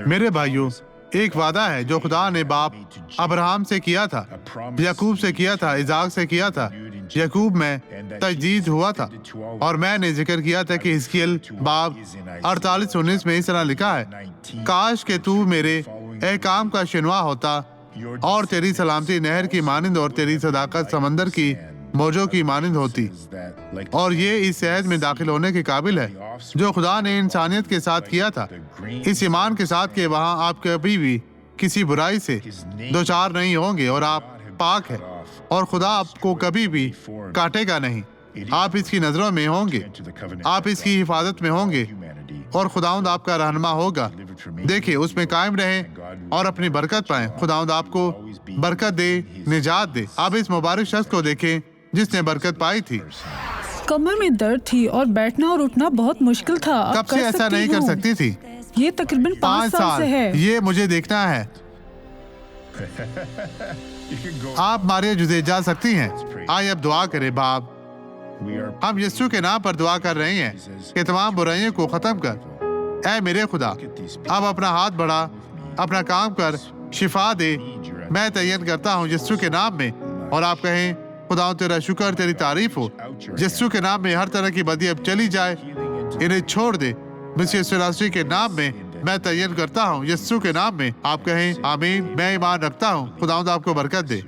میرے بھائیوں، ایک وعدہ ہے جو خدا نے باپ ابراہم سے کیا تھا، یعقوب سے کیا تھا، اسحاق سے کیا تھا۔ یعقوب میں تجدید ہوا تھا، اور میں نے ذکر کیا تھا کہ حزقیل باب 48:19 میں اس طرح لکھا ہے، کاش کہ تو میرے احکام کا شنوا ہوتا اور تیری سلامتی نہر کی مانند اور تیری صداقت سمندر کی موجوں کی مانند ہوتی۔ اور یہ اس عہد میں داخل ہونے کے قابل ہے جو خدا نے انسانیت کے ساتھ کیا تھا، اس ایمان کے ساتھ کہ وہاں آپ کبھی بھی کسی برائی سے دوچار نہیں ہوں گے، اور آپ پاک ہیں اور خدا آپ کو کبھی بھی کاٹے گا نہیں۔ آپ اس کی نظروں میں ہوں گے، آپ اس کی حفاظت میں ہوں گے، اور خداوند آپ کا رہنما ہوگا۔ دیکھیں، اس میں قائم رہیں اور اپنی برکت پائیں۔ خداوند آپ کو برکت دے، نجات دے۔ آپ اس مبارک شخص کو دیکھیں جس نے برکت پائی تھی۔ کمر میں درد تھی اور بیٹھنا اور اٹھنا بہت مشکل تھا۔ کب سے ایسا نہیں کر سکتی تھی؟ یہ تقریباً 5 سال سے ہے۔ یہ مجھے دیکھنا ہے۔ آپ ماریا جوزے جا سکتی ہیں۔ آئیے اب دعا کریں۔ باپ، ہم یسوع کے نام پر دعا کر رہے ہیں کہ تمام برائیوں کو ختم کر۔ اے میرے خدا، اب اپنا ہاتھ بڑھا، اپنا کام کر، شفا دے۔ میں تعین کرتا ہوں یسوع کے نام میں، اور آپ کہیں، خدا تیرا شکر، تیری تعریف ہو۔ یسوع کے نام میں ہر طرح کی بدی اب چلی جائے، انہیں چھوڑ دے۔ مسیح یسوع ناصری کے نام میں میں تعین کرتا ہوں، یسوع کے نام میں۔ آپ کہیں آمین۔ میں ایمان رکھتا ہوں۔ خداوند آپ کو برکت دے۔